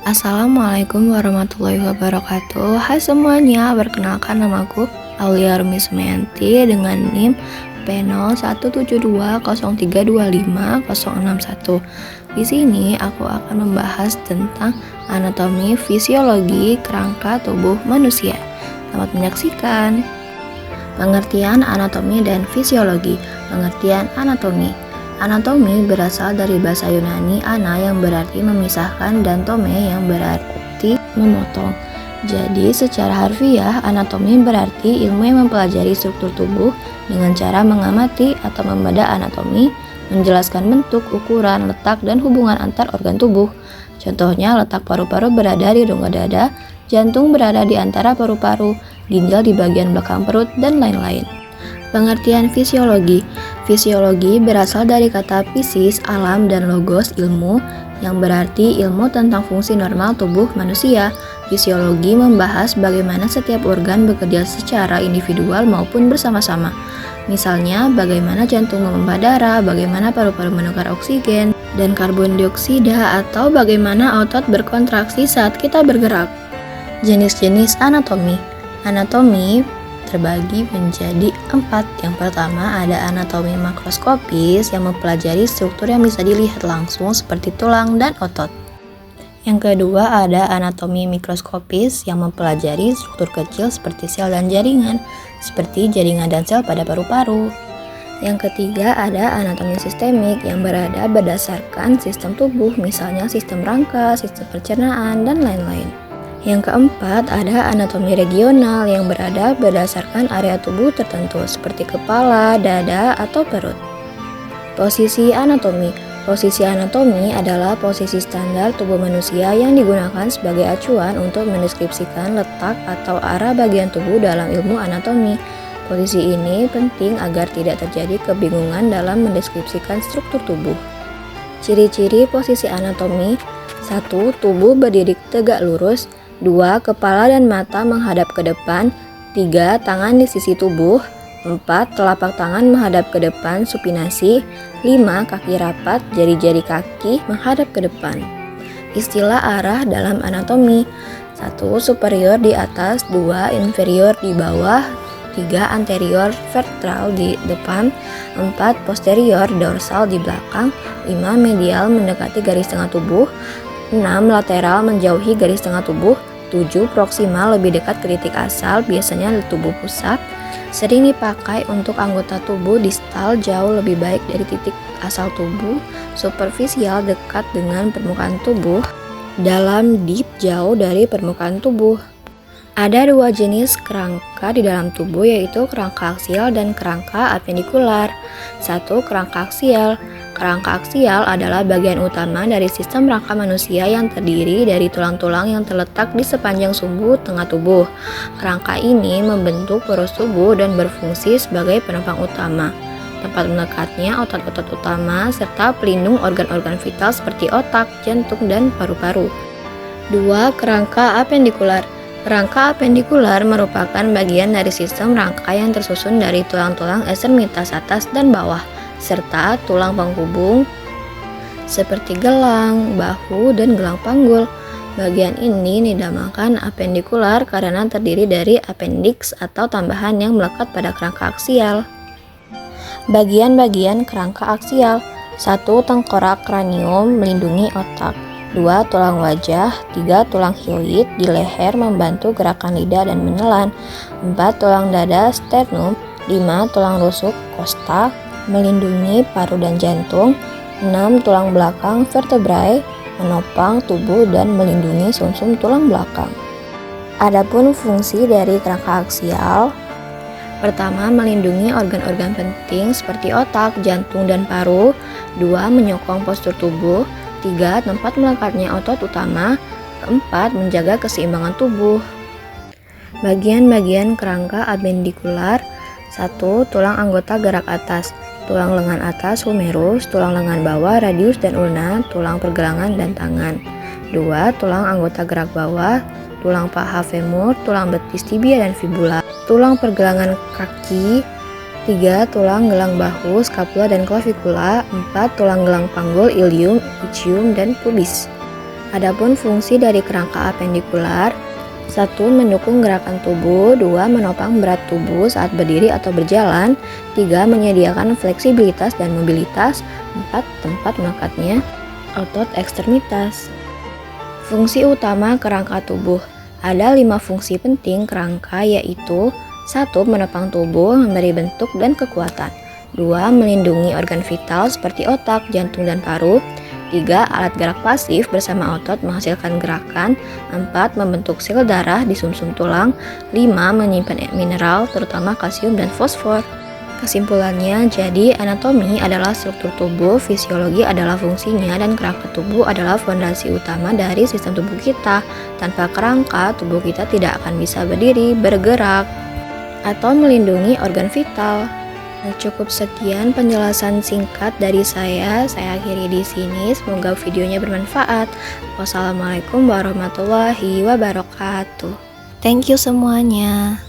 Assalamualaikum warahmatullahi wabarakatuh. Hai semuanya, perkenalkan namaku Aulia Rumi Sumianti dengan NIM P017203250061. Di sini aku akan membahas tentang anatomi fisiologi kerangka tubuh manusia. Selamat menyaksikan. Pengertian anatomi dan fisiologi. Pengertian anatomi. Anatomi berasal dari bahasa Yunani ana yang berarti memisahkan dan tome yang berarti memotong. Jadi secara harfiah anatomi berarti ilmu yang mempelajari struktur tubuh dengan cara mengamati atau membedah anatomi, menjelaskan bentuk, ukuran, letak, dan hubungan antar organ tubuh. Contohnya letak paru-paru berada di rongga dada, jantung berada di antara paru-paru, ginjal di bagian belakang perut, dan lain-lain. Pengertian fisiologi. Fisiologi berasal dari kata fisis, alam, dan logos, ilmu, yang berarti ilmu tentang fungsi normal tubuh manusia. Fisiologi membahas bagaimana setiap organ bekerja secara individual maupun bersama-sama. Misalnya, bagaimana jantung memompa darah, bagaimana paru-paru menukar oksigen dan karbon dioksida, atau bagaimana otot berkontraksi saat kita bergerak. Jenis-jenis anatomi. Anatomi terbagi menjadi 4. Yang pertama ada anatomi makroskopis yang mempelajari struktur yang bisa dilihat langsung seperti tulang dan otot. Yang kedua ada anatomi mikroskopis yang mempelajari struktur kecil seperti sel dan jaringan, seperti jaringan dan sel pada paru-paru. Yang ketiga ada anatomi sistemik yang berada berdasarkan sistem tubuh, misalnya sistem rangka, sistem pencernaan, dan lain-lain. Yang keempat ada anatomi regional yang berada berdasarkan area tubuh tertentu seperti kepala, dada, atau perut. Posisi anatomi. Posisi anatomi adalah posisi standar tubuh manusia yang digunakan sebagai acuan untuk mendeskripsikan letak atau arah bagian tubuh dalam ilmu anatomi. Posisi ini penting agar tidak terjadi kebingungan dalam mendeskripsikan struktur tubuh. Ciri-ciri posisi anatomi. 1. Tubuh berdiri tegak lurus. 2. Kepala dan mata menghadap ke depan. 3. Tangan di sisi tubuh. 4. Telapak tangan menghadap ke depan supinasi. 5. Kaki rapat, jari-jari kaki menghadap ke depan. Istilah arah dalam anatomi. 1. Superior di atas. 2. Inferior di bawah. 3. Anterior ventral di depan. 4. Posterior dorsal di belakang. 5. Medial mendekati garis tengah tubuh. 6. Lateral menjauhi garis tengah tubuh. 7. Proksimal lebih dekat ke titik asal, biasanya di tubuh pusat. Sering dipakai untuk anggota tubuh distal jauh lebih baik dari titik asal tubuh. Superficial dekat dengan permukaan tubuh. Dalam deep jauh dari permukaan tubuh. Ada 2 jenis kerangka di dalam tubuh, yaitu kerangka aksial dan kerangka apendikular. 1. Kerangka aksial. Kerangka aksial adalah bagian utama dari sistem rangka manusia yang terdiri dari tulang-tulang yang terletak di sepanjang sumbu tengah tubuh. Kerangka ini membentuk poros tubuh dan berfungsi sebagai penopang utama, tempat melekatnya otot-otot utama, serta pelindung organ-organ vital seperti otak, jantung, dan paru-paru. 2. Kerangka apendikular. Kerangka apendikular merupakan bagian dari sistem rangka yang tersusun dari tulang-tulang ekstremitas atas dan bawah, serta tulang penghubung seperti gelang, bahu, dan gelang panggul. Bagian ini dinamakan apendikular karena terdiri dari appendix atau tambahan yang melekat pada kerangka aksial. Bagian-bagian kerangka aksial. 1. Tengkorak kranium melindungi otak. 2. Tulang wajah. 3. Tulang hyoid di leher membantu gerakan lidah dan menelan. 4. Tulang dada sternum. 5. Tulang rusuk costa melindungi paru dan jantung. 6. Tulang belakang vertebrae menopang tubuh dan melindungi sumsum tulang belakang. Adapun fungsi dari kerangka aksial. Pertama, melindungi organ-organ penting seperti otak, jantung, dan paru. 2. Menyokong postur tubuh. 3. Tempat melekatnya otot utama. 4. Menjaga keseimbangan tubuh. Bagian-bagian kerangka apendikular. 1. Tulang anggota gerak atas. Tulang lengan atas humerus, tulang lengan bawah radius dan ulna, tulang pergelangan dan tangan. 2. Tulang anggota gerak bawah. Tulang paha femur, tulang betis tibia dan fibula, tulang pergelangan kaki. 3. Tulang gelang bahu, skapula dan klavikula. 4. Tulang gelang panggul, ilium, ischium, dan pubis. Adapun fungsi dari kerangka apendikular: 1. Mendukung gerakan tubuh. 2. Menopang berat tubuh saat berdiri atau berjalan. 3. Menyediakan fleksibilitas dan mobilitas. 4. Tempat melekatnya otot ekstremitas. Fungsi utama kerangka tubuh: ada 5 fungsi penting kerangka, yaitu: 1. Menopang tubuh, memberi bentuk dan kekuatan. 2. Melindungi organ vital seperti otak, jantung, dan paru. 3. Alat gerak pasif bersama otot menghasilkan gerakan. 4. Membentuk sel darah di sumsum tulang. 5. Menyimpan mineral terutama kalsium dan fosfor. Kesimpulannya, jadi anatomi adalah struktur tubuh, fisiologi adalah fungsinya, dan kerangka tubuh adalah fondasi utama dari sistem tubuh kita. Tanpa kerangka, tubuh kita tidak akan bisa berdiri, bergerak, atau melindungi organ vital. Nah, cukup sekian penjelasan singkat dari saya akhiri di sini. Semoga videonya bermanfaat. Wassalamualaikum warahmatullahi wabarakatuh. Thank you semuanya.